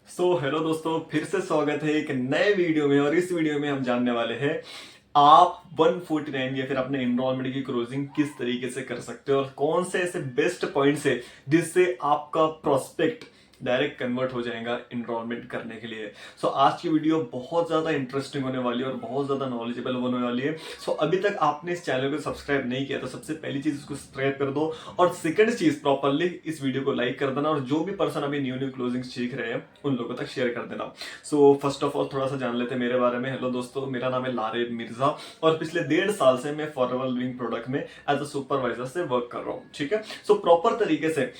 Hello दोस्तों, फिर से स्वागत है एक नए वीडियो में। और इस वीडियो में हम जानने वाले हैं आप 149 या फिर अपने एनरोलमेंट की क्लोजिंग किस तरीके से कर सकते हो और कौन से ऐसे बेस्ट पॉइंट्स है जिससे आपका प्रोस्पेक्ट डायरेक्ट कन्वर्ट हो जाएगा एनरोलमेंट करने के लिए। आज की वीडियो बहुत ज्यादा इंटरेस्टिंग होने वाली है और बहुत ज्यादा नॉलेजेबल होने वाली है। अभी तक आपने इस चैनल को सब्सक्राइब नहीं किया तो सबसे पहली चीज इसको सब्सक्राइब कर दो, और सेकंड चीज प्रॉपरली इस वीडियो को लाइक कर देना, और जो भी पर्सन अभी न्यू न्यू क्लोजिंग सीख रहे हैं उन लोगों तक शेयर कर देना। फर्स्ट ऑफ ऑल थोड़ा सा जान लेते हैं मेरे बारे में। हेलो दोस्तों, मेरा नाम है लारेब मिर्जा और पिछले 1.5 साल से मैं फॉरएवर लिविंग प्रोडक्ट में एज अ सुपरवाइजर से वर्क कर रहा हूँ। ठीक है, प्रॉपर तरीके से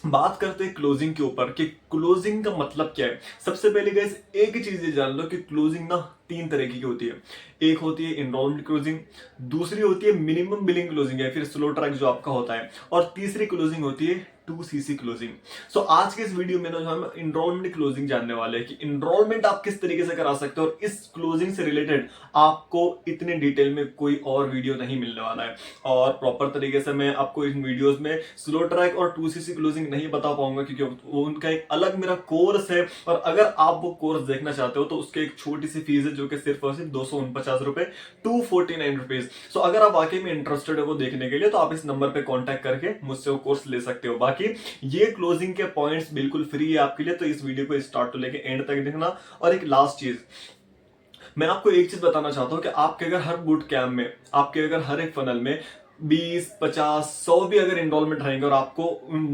बात करते हैं क्लोजिंग के ऊपर कि क्लोजिंग का मतलब क्या है। सबसे पहले गाइस एक ही चीज ये जान लो कि क्लोजिंग ना 3 तरीके की होती है। एक होती है एनरोलमेंट क्लोजिंग, दूसरी होती है मिनिमम बिलिंग क्लोजिंग या फिर स्लो ट्रैक जो आपका होता है, और तीसरी क्लोजिंग होती है 2cc क्लोजिंग। आज के इस वीडियो में ना हम एनरोलमेंट क्लोजिंग जानने वाले हैं कि एनरोलमेंट आप किस तरीके से करा सकते हो, और इस क्लोजिंग से रिलेटेड आपको इतने डिटेल में कोई और वीडियो नहीं मिलने वाला है। और प्रॉपर तरीके से मैं आपको इन वीडियोस में स्लो ट्रैक और 2cc क्लोजिंग नहीं बता पाऊंगा क्योंकि वो उनका एक अलग मेरा कोर्स है, और अगर आप वो कोर्स देखना चाहते हो तो उसके एक छोटी सी फीस है जो कि सिर्फ और सिर्फ 249 रुपए, 249 रुपीज। अगर आप वाकई में इंटरेस्टेड है वो देखने के लिए तो आप इस नंबर पे कांटेक्ट करके मुझसे वो कोर्स ले सकते हो। बाकी ये क्लोजिंग के पॉइंट्स बिल्कुल फ्री है आपके लिए, तो इस वीडियो को स्टार्ट टू लेके एंड तक देखना। और एक लास्ट चीज मैं आपको एक चीज बताना चाहता हूं कि आपके अगर हर बूट कैंप में, आपके अगर हर एक फनल में 20, 50, 100 भी अगर एनरोलमेंट रहेंगे और आपको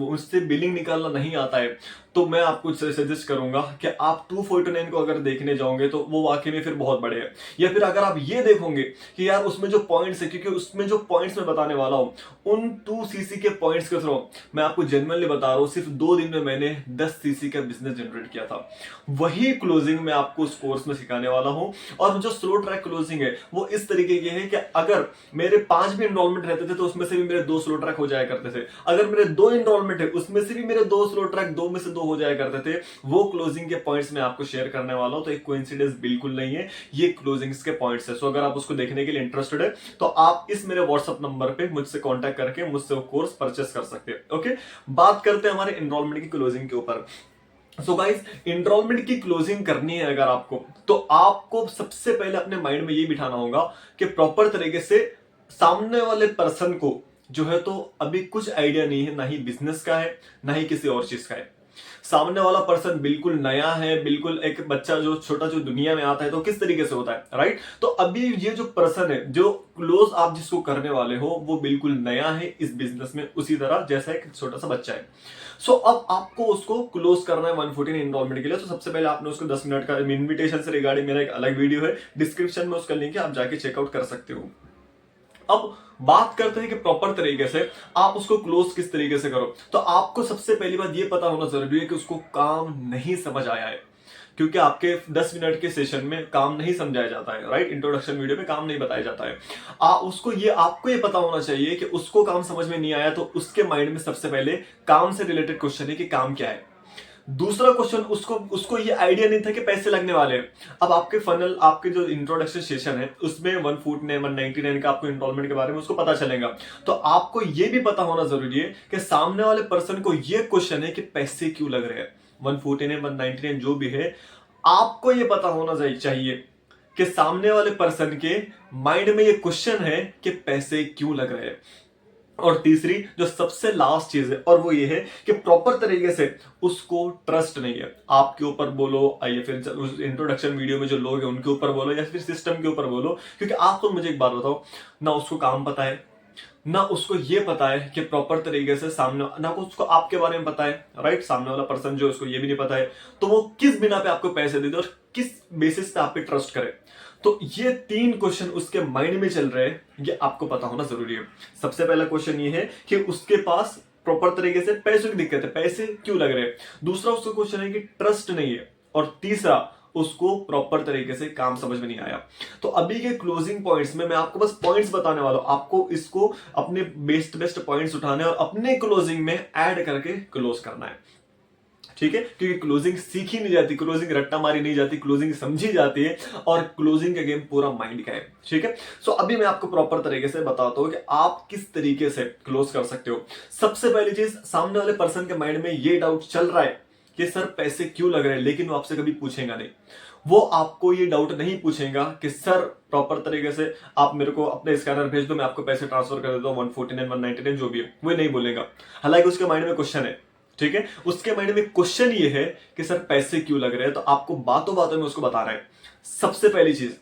उससे बिलिंग निकालना नहीं आता है, तो मैं आपको सजेस्ट करूंगा कि आप 249 को अगर देखने जाओगे तो वो वाकई में फिर बहुत बड़े हैं। या फिर अगर आप ये देखोगे कि यार उसमें जो पॉइंट्स है, क्योंकि उसमें जो पॉइंट्स मैं बताने वाला हूं उन 2cc के पॉइंट्स के थ्रू मैं आपको जेन्युइनली बता रहा हूं, सिर्फ 2 दिन में मैंने 10cc का बिजनेस जनरेट किया था। वही क्लोजिंग मैं आपको उस कोर्स में सिखाने वाला हूं। और जो स्लो ट्रैक क्लोजिंग है वो इस तरीके की है कि अगर मेरे 5 भी एनरोलमेंट रहते थे तो उसमें से भी मेरे 2 स्लो ट्रैक हो जाया करते थे। अगर मेरे 2 एनरोलमेंट है उसमें से भी मेरे 2 स्लो ट्रैक 2 में से 2 हो जाया करते थे। वो क्लोजिंग के पॉइंट्स मैं आपको शेयर करने वाला हूं, तो एक कोइंसिडेंस बिल्कुल नहीं है, ये क्लोजिंग्स के पॉइंट्स है। अगर आप उसको देखने के लिए इंटरेस्टेड है तो आप इस मेरे व्हाट्सएप नंबर पे मुझसे कांटेक्ट करके मुझसे वो कोर्स परचेस कर सकते हैं। ओके, बात करते हैं हमारे एनरोलमेंट की क्लोजिंग के ऊपर। गाइस, एनरोलमेंट की क्लोजिंग करनी है अगर आपको, तो आपको सबसे पहले अपने माइंड में ये बिठाना होगा कि प्रॉपर तरीके से सामने वाले पर्सन को जो है तो अभी कुछ आइडिया नहीं है, ना ही बिजनेस का है ना ही किसी और चीज का है। सामने वाला पर्सन बिल्कुल नया है, बिल्कुल एक बच्चा जो छोटा जो दुनिया में आता है तो किस तरीके से होता है, राइट। तो अभी ये जो पर्सन है, जो क्लोज आप जिसको करने वाले हो, वो बिल्कुल नया है इस बिजनेस में, उसी तरह जैसा एक छोटा सा बच्चा है। अब आपको उसको क्लोज करना है 114 एनरोलमेंट के लिए। तो सबसे पहले आपने उसको 10 मिनट का इन्विटेशन से रिगार्डिंग मेरा एक अलग वीडियो है, डिस्क्रिप्शन में उसका लिंक है, आप जाके चेकआउट कर सकते हो। अब बात करते हैं कि प्रॉपर तरीके से आप उसको क्लोज किस तरीके से करो। तो आपको सबसे पहली बात ये पता होना जरूरी है कि उसको काम नहीं समझ आया है, क्योंकि आपके 10 मिनट के सेशन में काम नहीं समझाया जाता है, राइट। इंट्रोडक्शन वीडियो में काम नहीं बताया जाता है। आपको ये पता होना चाहिए कि उसको काम समझ में नहीं आया, तो उसके माइंड में सबसे पहले काम से रिलेटेड क्वेश्चन है कि काम क्या है। दूसरा क्वेश्चन, उसको उसको ये आइडिया नहीं था कि पैसे लगने वाले हैं। अब आपके फनल, आपके जो इंट्रोडक्शन सेशन है उसमें 149 का आपको एनरोलमेंट के बारे में उसको पता चलेगा। तो आपको ये भी पता होना जरूरी है कि सामने वाले पर्सन को ये क्वेश्चन है कि पैसे क्यों लग रहे हैं। 149 199 जो भी है, आपको ये पता होना चाहिए कि सामने वाले पर्सन के माइंड में ये क्वेश्चन है कि पैसे क्यों लग रहे हैं। और तीसरी जो सबसे लास्ट चीज है, और वो ये है कि प्रॉपर तरीके से उसको ट्रस्ट नहीं है आपके ऊपर, बोलो या फिर उस इंट्रोडक्शन वीडियो में जो लोग हैं उनके ऊपर बोलो या फिर सिस्टम के ऊपर बोलो। क्योंकि आप तो मुझे एक बात बताओ, ना उसको काम पता है, ना उसको ये पता है कि प्रॉपर तरीके से सामने, ना उसको आपके बारे में पता है, राइट। सामने वाला पर्सन जो उसको ये भी नहीं पता है, तो वो किस बिना पे आपको पैसे दे दे और किस बेसिस पे आप पे ट्रस्ट करे। तो ये 3 क्वेश्चन उसके माइंड में चल रहे हैं, ये आपको पता होना जरूरी है। सबसे पहला क्वेश्चन ये है कि उसके पास प्रॉपर तरीके से पैसों की दिक्कत है, पैसे क्यों लग रहे हैं। दूसरा उसका क्वेश्चन है कि ट्रस्ट नहीं है, और तीसरा उसको प्रॉपर तरीके से काम समझ में नहीं आया। तो अभी के क्लोजिंग पॉइंट्स में मैं आपको बस पॉइंट्स बताने वाला हूं, आपको इसको अपने बेस्ट पॉइंट्स उठाने और अपने क्लोजिंग में ऐड करके क्लोज करना है, ठीक है। क्योंकि क्लोजिंग सीखी नहीं जाती, क्लोजिंग रट्टा मारी नहीं जाती, क्लोजिंग समझी जाती है, और क्लोजिंग का गेम पूरा माइंड का है, ठीक है। अभी मैं आपको प्रॉपर तरीके से बताता हूं कि आप किस तरीके से क्लोज कर सकते हो। सबसे पहली चीज, सामने वाले पर्सन के माइंड में ये डाउट चल रहा है कि सर पैसे क्यों लग रहे हैं, लेकिन वो आपसे कभी पूछेगा नहीं। वो आपको ये डाउट नहीं पूछेगा कि सर प्रॉपर तरीके से आप मेरे को अपने स्कैनर भेज दो, मैं आपको पैसे ट्रांसफर कर देता हूँ 149 199 जो भी है, वो नहीं बोलेगा। हालांकि उसके माइंड में क्वेश्चन है, ठीक है, उसके माइंड में क्वेश्चन ये है कि सर पैसे क्यों लग रहे हैं, तो आपको बातों बातों में उसको बता रहे हैं। सबसे पहली चीज,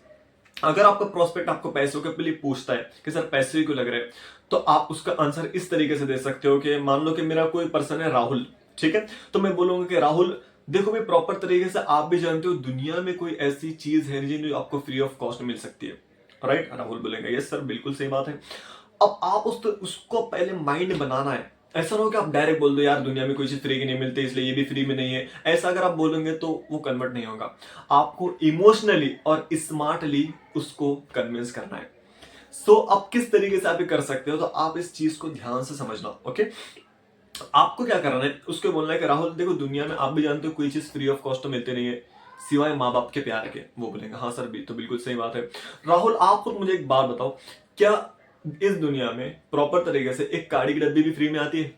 अगर आपका प्रोस्पेक्ट आपको पैसों के लिए पूछता है कि सर पैसे क्यों लग रहे हैं, तो आप उसका आंसर इस तरीके से दे सकते हो कि मान लो कि मेरा कोई पर्सन है राहुल, ठीक है, तो मैं बोलूंगा कि राहुल देखो भाई, प्रॉपर तरीके से आप भी जानते हो दुनिया में कोई ऐसी चीज है नहीं जो आपको फ्री ऑफ कॉस्ट मिल सकती है, राइट। राहुल बोलेंगे यस सर, बिल्कुल सही बात है। अब आप उसको पहले माइंड बनाना है। ऐसा ना हो कि आप डायरेक्ट बोल दो यार दुनिया में कोई चीज फ्री की नहीं मिलती इसलिए ये भी फ्री में नहीं है, ऐसा अगर आप बोलोगे तो वो कन्वर्ट नहीं होगा। आपको इमोशनली और स्मार्टली उसको कन्विंस करना है। सो अब किस तरीके से आप ये कर सकते हो, तो आप इस चीज को ध्यान से समझना, ओके। आपको क्या करना है, उसको बोलना है कि राहुल देखो दुनिया में आप भी जानते हो कोई चीज फ्री ऑफ कॉस्ट तो मिलती नहीं है सिवाय माँ बाप के प्यार के। वो बोलेंगे हाँ सर भी तो बिल्कुल सही बात है। राहुल आप खुद मुझे एक बात बताओ, क्या इस दुनिया में प्रॉपर तरीके से एक काड़ी की डब्बी भी फ्री में आती है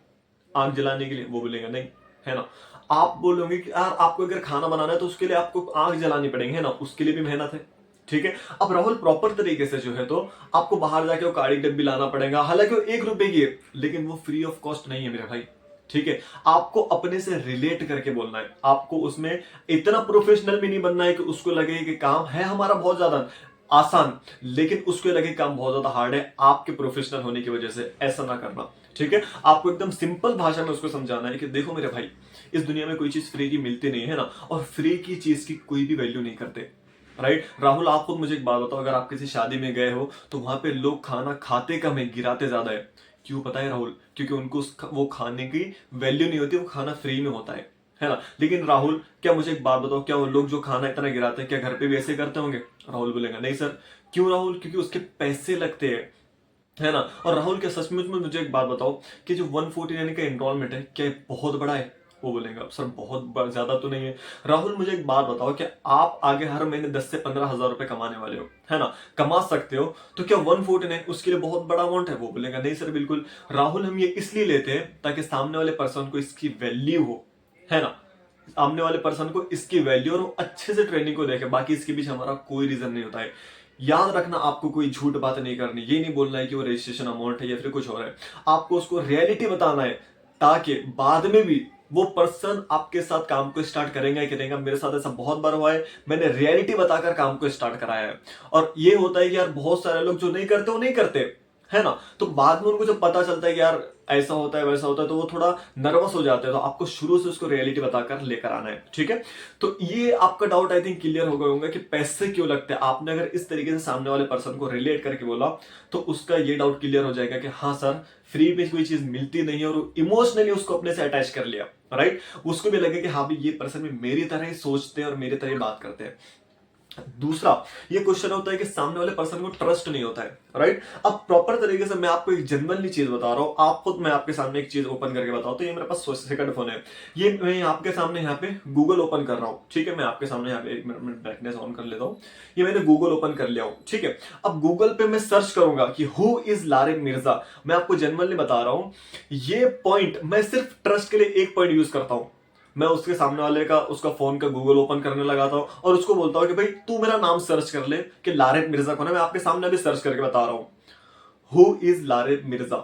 आग जलाने के लिए? वो बोलेंगे नहीं, है ना। आप बोलोगे कि यार आपको अगर खाना बनाना है तो उसके लिए आपको आग जलानी पड़ेगी, है ना, उसके लिए भी मेहनत है, ठीक है। अब राहुल प्रॉपर तरीके से जो है तो आपको बाहर जाके वो काड़ी डब्बी लाना पड़ेगा, हालांकि वो 1 रुपए की है लेकिन वो फ्री ऑफ कॉस्ट नहीं है मेरे भाई, ठीक है। आपको अपने से रिलेट करके बोलना है, आपको उसमें इतना प्रोफेशनल भी नहीं बनना है कि उसको लगे कि काम है हमारा बहुत ज्यादा आसान लेकिन उसको लगे काम बहुत ज्यादा हार्ड है आपके प्रोफेशनल होने की वजह से, ऐसा ना करना, ठीक है। आपको एकदम सिंपल भाषा में उसको समझाना है कि देखो मेरे भाई, इस दुनिया में कोई चीज फ्री की मिलती नहीं है ना, और फ्री की चीज की कोई भी वैल्यू नहीं करते, राइट। राहुल आप खुद मुझे एक बात बताओ, अगर आप किसी शादी में गए हो तो वहां पे लोग खाना खाते कम है गिराते ज्यादा है, क्यों पता है राहुल? क्योंकि उनको वो खाने की वैल्यू नहीं होती, वो खाना फ्री में होता है ना। लेकिन राहुल क्या मुझे एक बात बताओ, क्या वो लोग जो खाना इतना गिराते हैं क्या घर पे भी ऐसे करते होंगे? राहुल बोलेगा नहीं सर। क्यों राहुल? क्योंकि उसके पैसे लगते हैं, है ना। और राहुल क्या सचमुच में मुझे एक बात बताओ कि जो 149 का एनरोलमेंट है क्या ये बहुत बड़ा है? वो बोलेगा सर बहुत ज्यादा तो नहीं है। राहुल मुझे एक बात बताओ कि आप आगे हर महीने 10 से 15 हजार रुपए कमाने वाले हो, है ना, कमा सकते हो, तो क्या 149 उसके लिए बहुत बड़ा अमाउंट है? वो बोलेगा नहीं सर बिल्कुल। राहुल हम ये इसलिए लेते हैं ताकि सामने वाले पर्सन को इसकी वैल्यू हो, है ना, सामने वाले पर्सन को इसकी वैल्यू और वो अच्छे से ट्रेनिंग को देखे, बाकी इसके बीच हमारा कोई रीजन नहीं होता है। याद रखना, आपको कोई झूठ बात नहीं करनी, ये नहीं बोलना है कि वो रजिस्ट्रेशन अमाउंट है या फिर कुछ और है, आपको उसको रियलिटी बताना है ताकि बाद में भी वो पर्सन आपके साथ काम को स्टार्ट करेंगे कि करेंगे। मेरे साथ ऐसा बहुत बार हुआ है, मैंने रियलिटी बताकर काम को स्टार्ट कराया है। और ये होता है कि यार बहुत सारे लोग जो नहीं करते वो नहीं करते, है ना, तो बाद में उनको जब पता चलता है कि यार ऐसा होता है वैसा होता है तो वो थोड़ा नर्वस हो जाते हैं। तो आपको शुरू से उसको रियलिटी बताकर लेकर आना है, ठीक है। तो ये आपका डाउट आई थिंक क्लियर हो गया होगा कि पैसे क्यों लगते हैं। आपने अगर इस तरीके से सामने वाले पर्सन को रिलेट करके बोला तो उसका ये डाउट क्लियर हो जाएगा कि हाँ सर फ्री में कोई चीज मिलती नहीं है, और इमोशनली उसको अपने से अटैच कर लिया, राइट। उसको भी लगे कि हाँ भाई ये पर्सन भी मेरी तरह ही सोचते हैं और मेरी तरह ही बात करते हैं। दूसरा ये क्वेश्चन होता है कि सामने वाले पर्सन को ट्रस्ट नहीं होता है, राइट। अब प्रॉपर तरीके से मैं आपको एक जनरली चीज बता रहा हूं, आप खुद मैं आपके सामने एक चीज ओपन करके बताऊं तो ये मेरे पास सेकंड फोन है, ये मैं आपके सामने यहाँ पे गूगल ओपन कर रहा हूँ, ठीक है। मैं आपके सामने यहाँ पे एक मिनट ब्राइटनेस ऑन कर लेता हूँ, ये मैंने गूगल ओपन कर लिया हूँ, ठीक है। अब गूगल पे मैं सर्च करूंगा कि हु इज लारिब मिर्जा, मैं आपको जनरली बता रहा हूं, ये पॉइंट मैं सिर्फ ट्रस्ट के लिए एक पॉइंट यूज करता हूं। मैं उसके सामने वाले का उसका फोन का गूगल ओपन करने लगाता हूं और उसको बोलता हूं कि भाई तू मेरा नाम सर्च कर ले कि लारिब मिर्जा कौन है। मैं आपके सामने अभी सर्च करके बता रहा हूं, who is Larib Mirza,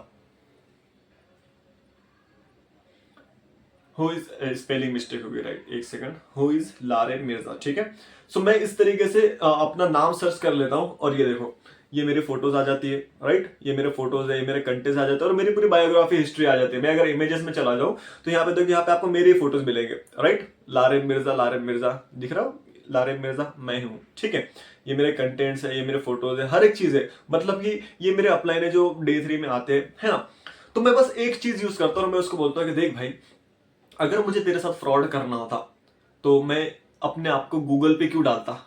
who is spelling mistake होगी, राइट, एक second, who is Larib Mirza, ठीक है। सो मैं इस तरीके से अपना नाम सर्च कर लेता हूं और ये देखो ये मेरी फोटोज आ जाती है, राइट, ये मेरे फोटोज है, ये मेरे कंटेंट्स आ जाते हैं और मेरी पूरी बायोग्राफी हिस्ट्री आ जाती है। मैं अगर इमेजेस में चला जाऊं तो यहाँ पे देखो, यहाँ पे आपको मेरे फोटोज मिलेंगे, राइट, लारिब मिर्जा दिख रहा हो, लारिब मिर्जा मैं हूं, ठीक है। ये मेरे कंटेंट्स है, ये मेरे फोटोज है, हर एक चीज है, मतलब कि ये मेरे अपलाइन है जो डे 3 में आते हैं, है ना। तो मैं बस एक चीज यूज करता हूँ और मैं उसको बोलता हूँ कि देख भाई अगर मुझे तेरे साथ फ्रॉड करना होता तो मैं अपने आप को गूगल पे क्यों डालता,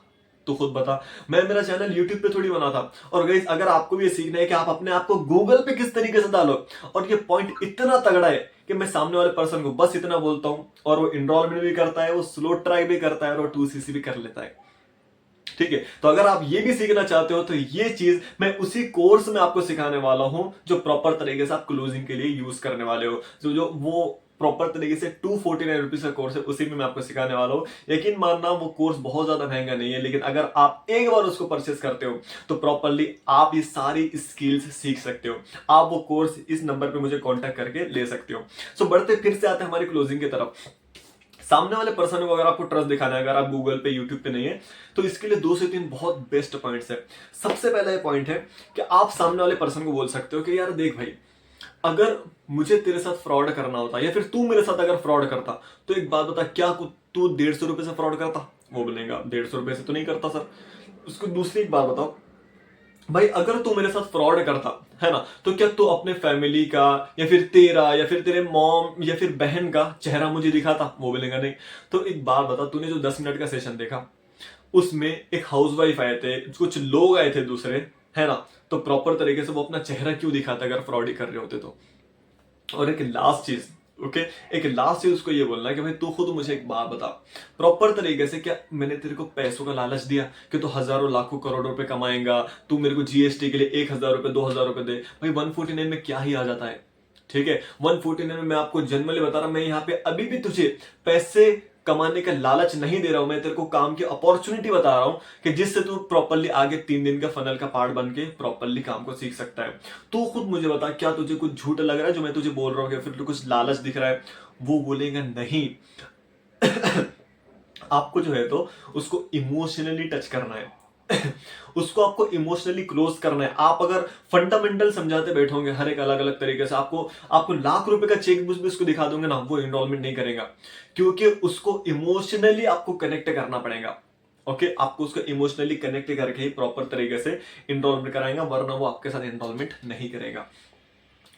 तो खुद बता। मैं मेरा चैनल यूट्यूब पे थोड़ी बना था। और गाइस अगर आपको भी ये सीखना है कि आप अपने आप को गूगल पे किस तरीके से डालो, और ये पॉइंट इतना तगड़ा है कि मैं सामने वाले पर्सन को बस इतना बोलता हूं और वो इनरोलमेंट भी करता है, वो स्लो ट्राई भी करता है और वो 2cc भी कर लेता है, ठीक है। तो अगर आप ये भी सीखना चाहते हो तो ये चीज मैं उसी कोर्स में आपको सिखाने वाला हूं जो प्रॉपर तरीके से आप क्लोजिंग के लिए यूज करने वाले हो, जो जो वो प्रॉपर तरीके से 249 रुपीज का कोर्स है, उसी में मैं आपको सिखाने वाला हूँ। यकीन मानना वो कोर्स बहुत ज्यादा महंगा नहीं है, लेकिन अगर आप एक बार उसको परचेस करते हो तो प्रॉपरली आप ये सारी स्किल्स सीख सकते हो। आप वो कोर्स इस नंबर पे मुझे कांटेक्ट करके ले सकते हो। सो बढ़ते फिर से आते हैं हमारी क्लोजिंग की तरफ। सामने वाले पर्सन को अगर आपको ट्रस्ट दिखाना है, अगर आप गूगल पे यूट्यूब पे नहीं है, तो इसके लिए 2 से 3 बहुत बेस्ट पॉइंट्स है। सबसे पहला ये पॉइंट है कि आप सामने वाले पर्सन को बोल सकते हो कि यार देख भाई, अगर मुझे तेरे साथ फ्रॉड करना होता या फिर तू मेरे साथ अगर फ्रॉड करता तो एक बात बता, क्या तू 150 रुपए से फ्रॉड करता? वो बोलेगा 150 रुपए से तो नहीं करता सर। उसको दूसरी एक बात बताओ, भाई अगर तू मेरे साथ फ्रॉड करता है ना, तो क्या तू अपने फैमिली का या फिर तेरा या फिर तेरे मॉम या फिर बहन का चेहरा मुझे दिखाता? वो बोलेगा नहीं। तो एक बात बता, तूने जो 10 मिनट का सेशन देखा उसमें एक हाउसवाइफ आए थे, कुछ लोग आए थे दूसरे, है ना, तो प्रॉपर तरीके से वो अपना चेहरा क्यों दिखाता अगर फ्रॉड ही कर रहे होते तो? और एक लास्ट चीज, ओके, एक लास्ट चीज उसको ये बोलना है कि भाई तू खुद मुझे एक बात बता, प्रॉपर तरीके से क्या मैंने तेरे को पैसों का लालच दिया कि तू हजारों लाखों करोड़ों रुपए कमाएगा, तू मेरे को जीएसटी के लिए 1,000 रुपए 2,000 रुपए दे? भाई 149 में क्या ही आ जाता है, ठीक है। 149 में मैं आपको जनरली बता रहा हूं, मैं यहाँ पे अभी भी तुझे पैसे कमाने का लालच नहीं दे रहा हूं, मैं तेरे को काम की अपॉर्चुनिटी बता रहा हूं कि जिससे तू प्रॉपरली आगे 3 दिन का फनल का पार्ट बन के प्रॉपरली काम को सीख सकता है। तू खुद मुझे बता, क्या तुझे कुछ झूठ लग रहा है जो मैं तुझे बोल रहा हूं, या फिर कुछ लालच दिख रहा है? वो बोलेगा नहीं। आपको जो है तो उसको इमोशनली टच करना है। उसको आपको इमोशनली क्लोज करना है। आप अगर फंडामेंटल समझाते बैठोगे हर एक अलग अलग तरीके से, आपको लाख रुपए का चेक बुक भी उसको दिखा दोगे ना, वो इनरोलमेंट नहीं करेगा, क्योंकि उसको इमोशनली आपको कनेक्ट करना पड़ेगा। ओके, आपको उसको इमोशनली कनेक्ट करके ही प्रॉपर तरीके से इनरोलमेंट कराएगा, वरना वो आपके साथ इनरोलमेंट नहीं करेगा।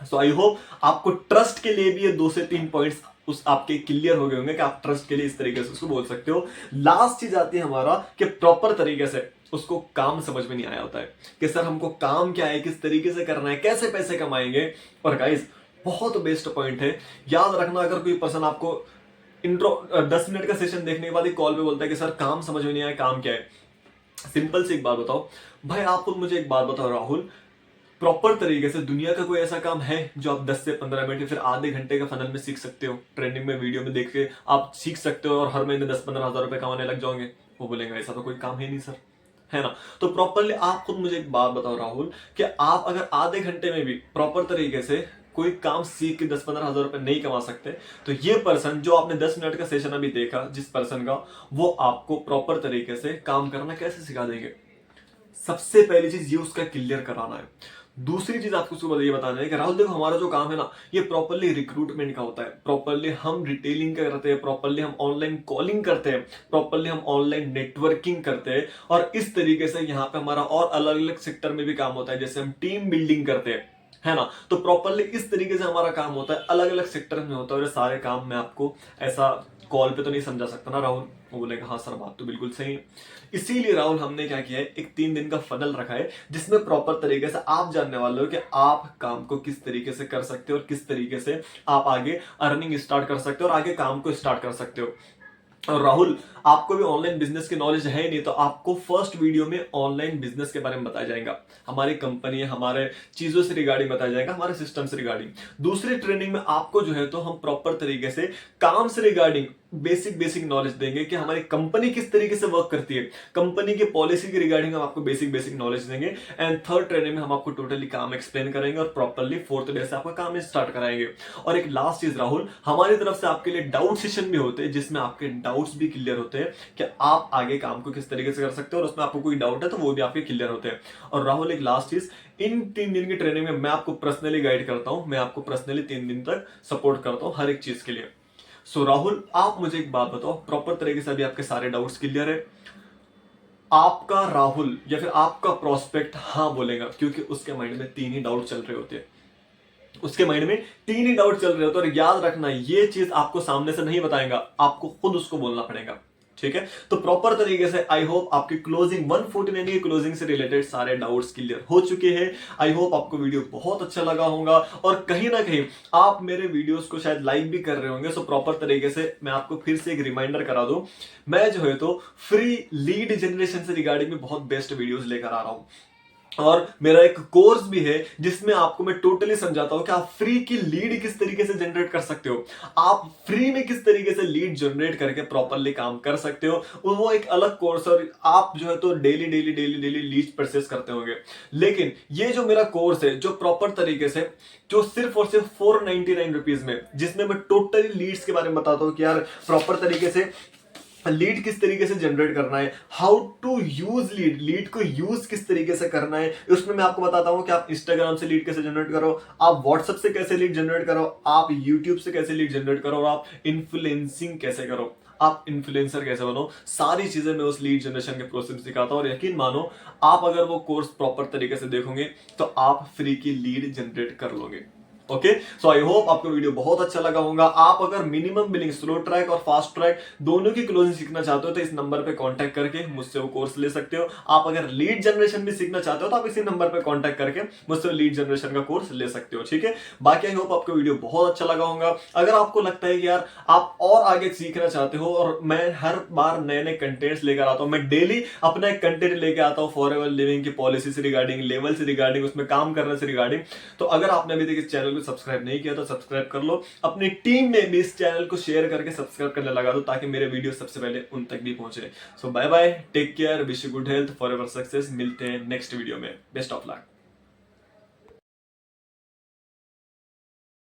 सो आई होप आपको ट्रस्ट के लिए भी ये 2 से 3 पॉइंट्स उस आपके क्लियर हो गए होंगे कि आप ट्रस्ट के लिए इस तरीके से उसको बोल सकते हो। लास्ट चीज आती है हमारा कि प्रॉपर तरीके से उसको काम समझ में नहीं आया होता है कि सर हमको काम क्या है, किस तरीके से करना है, कैसे पैसे कमाएंगे। और गाइस बहुत बेस्ट पॉइंट है, याद रखना, अगर कोई पर्सन आपको इंट्रो 10 मिनट का सेशन देखने के बाद एक कॉल पे बोलता है कि सर काम समझ में नहीं आया, काम क्या है, सिंपल सी एक बात बताओ भाई, आप मुझे एक बात बताओ राहुल, प्रॉपर तरीके से दुनिया का कोई ऐसा काम है जो आप 10 से 15 मिनट या फिर आधे घंटे का फनल में सीख सकते हो, ट्रेंडिंग में वीडियो में देख के आप सीख सकते हो और हर महीने 10-15 हजार रुपए कमाने लग जाओगे? वो बोलेंगे ऐसा तो कोई काम है नहीं सर, है ना। तो प्रॉपरली आप खुद मुझे एक बात बताओ राहुल, कि आप अगर आधे घंटे में भी प्रॉपर तरीके से कोई काम सीख के 10-15 हजार रुपए नहीं कमा सकते, तो ये पर्सन जो आपने 10 मिनट का सेशन अभी देखा जिस पर्सन का, वो आपको प्रॉपर तरीके से काम करना कैसे सिखा देंगे? सबसे पहली चीज ये उसका क्लियर कराना है। दूसरी चीज आपको उसको ये बताना है कि राहुल देखो, हमारा जो काम है ना, ये प्रॉपरली रिक्रूटमेंट का होता है, प्रॉपरली हम रिटेलिंग का करते हैं, प्रॉपरली हम ऑनलाइन कॉलिंग करते हैं, प्रॉपरली हम ऑनलाइन नेटवर्किंग करते हैं, और इस तरीके से यहाँ पे हमारा और अलग अलग सेक्टर में भी काम होता है, जैसे हम टीम बिल्डिंग करते हैं, है ना। तो प्रॉपरली इस तरीके से हमारा काम होता है, अलग अलग सेक्टर में होता है, और ये सारे काम मैं आपको ऐसा कॉल पे तो नहीं समझा सकता ना राहुल। वो बोलेगा हाँ सर, बात तो बिल्कुल सही है। इसीलिए राहुल हमने क्या किया है, एक 3 दिन का फनल रखा है जिसमें प्रॉपर तरीके से आप जानने वाले हो कि आप काम को किस तरीके से कर सकते हो और किस तरीके से आप आगे अर्निंग स्टार्ट कर सकते हो और आगे काम को स्टार्ट कर सकते हो। और राहुल, आपको भी ऑनलाइन बिजनेस की नॉलेज है ही नहीं, तो आपको फर्स्ट वीडियो में ऑनलाइन बिजनेस के बारे में बताया जाएगा, हमारी कंपनी, हमारे चीजों से रिगार्डिंग बताया जाएगा, हमारे सिस्टम से रिगार्डिंग। दूसरी ट्रेनिंग में आपको जो है तो हम प्रॉपर तरीके से काम से रिगार्डिंग बेसिक नॉलेज देंगे कि हमारी कंपनी किस तरीके से वर्क करती है, कंपनी की पॉलिसी के रिगार्डिंग हम आपको बेसिक नॉलेज देंगे। एंड थर्ड ट्रेनिंग में हम आपको टोटली काम एक्सप्लेन करेंगे और प्रॉपरली फोर्थ डे से आपका काम स्टार्ट कराएंगे। और एक लास्ट चीज राहुल, हमारी तरफ से आपके लिए डाउट सेशन भी होते हैं जिसमें आपके डाउट्स भी क्लियर होते हैं कि आप आगे काम को किस तरीके से कर सकते हो, और उसमें आपको कोई डाउट है तो वो भी आपके क्लियर होते हैं। और राहुल एक लास्ट चीज, इन 3 दिन की ट्रेनिंग में मैं आपको पर्सनली गाइड करता हूं, मैं आपको पर्सनली 3 दिन तक सपोर्ट करता हूं हर एक चीज के लिए। सो राहुल, आप मुझे एक बात बताओ, प्रॉपर तरीके से अभी आपके सारे डाउट्स क्लियर है? आपका राहुल या फिर आपका प्रोस्पेक्ट हाँ बोलेगा, क्योंकि उसके माइंड में 3 ही डाउट चल रहे होते हैं, उसके माइंड में 3 ही डाउट चल रहे होते हैं। और याद रखना, ये चीज आपको सामने से नहीं बताएगा, आपको खुद उसको बोलना पड़ेगा, ठीक है। तो प्रॉपर तरीके से आई होप आपकी क्लोजिंग 149 की क्लोजिंग से रिलेटेड सारे डाउट्स क्लियर हो चुके हैं। आई होप आपको वीडियो बहुत अच्छा लगा होगा, और कहीं ना कहीं आप मेरे वीडियोस को शायद लाइक भी कर रहे होंगे। सो प्रॉपर तरीके से मैं आपको फिर से एक रिमाइंडर करा दूं, मैं जो है तो फ्री लीड जनरेशन से रिगार्डिंग में बहुत बेस्ट वीडियोस लेकर आ रहा हूं। और मेरा एक कोर्स भी है जिसमें आपको मैं टोटली समझाता हूं कि आप फ्री की लीड किस तरीके से जनरेट कर सकते हो, आप फ्री में किस तरीके से लीड जनरेट करके प्रॉपरली काम कर सकते हो। और वो एक अलग कोर्स, और आप जो है तो daily daily daily daily lead purchase करते होंगे। लेकिन ये जो मेरा कोर्स है जो प्रॉपर तरीके से, जो सिर्फ और सिर्फ 499 रुपीज में, जिसमें मैं टोटली लीड्स के बारे में बताता हूं कि यार प्रॉपर तरीके से लीड किस तरीके से जनरेट करना है, हाउ टू यूज लीड को यूज किस तरीके से करना है। उसमें मैं आपको बताता हूं कि आप इंस्टाग्राम से लीड कैसे जनरेट करो, आप व्हाट्सएप से कैसे लीड जनरेट करो, आप यूट्यूब से कैसे लीड जनरेट करो, और आप इन्फ्लुएंसिंग कैसे करो, आप इन्फ्लुएंसर कैसे बनो। सारी चीजें मैं उस लीड जनरेशन के प्रोसेस सिखाता हूं, और यकीन मानो आप अगर वो कोर्स प्रॉपर तरीके से देखोगे तो आप फ्री की लीड जनरेट कर लोगे। ओके, सो आई होप आपको वीडियो बहुत अच्छा लगा होगा। आप अगर मिनिमम बिलिंग, स्लो ट्रैक और फास्ट ट्रैक दोनों की क्लोजिंग सीखना चाहते हो तो इस नंबर पे कांटेक्ट करके मुझसे वो कोर्स ले सकते हो। आप अगर लीड जनरेशन भी सीखना चाहते हो तो आप इसी नंबर पे कांटेक्ट करके मुझसे लीड जनरेशन का कोर्स ले सकते हो। ठीक है, बाकी आई होप आपको वीडियो बहुत अच्छा लगा होगा। अगर आपको लगता है कि यार आप और आगे सीखना चाहते हो, और मैं हर बार नए नए कंटेंट्स लेकर आता हूं, मैं डेली अपना एक कंटेंट लेकर आता हूं फॉरएवर लिविंग की पॉलिसी से रिगार्डिंग, लेवल से रिगार्डिंग, उसमें काम करने से रिगार्डिंग। तो अगर आपने अभी तक इस चैनल को सब्सक्राइब नहीं किया तो सब्सक्राइब कर लो, अपनी टीम में भी इस चैनल को शेयर करके सब्सक्राइब करने लगा दो ताकि मेरे वीडियो सबसे पहले उन तक भी पहुंचे। So bye bye, take care, wish you good health, forever success. मिलते हैं नेक्स्ट वीडियो में, बेस्ट ऑफ लक।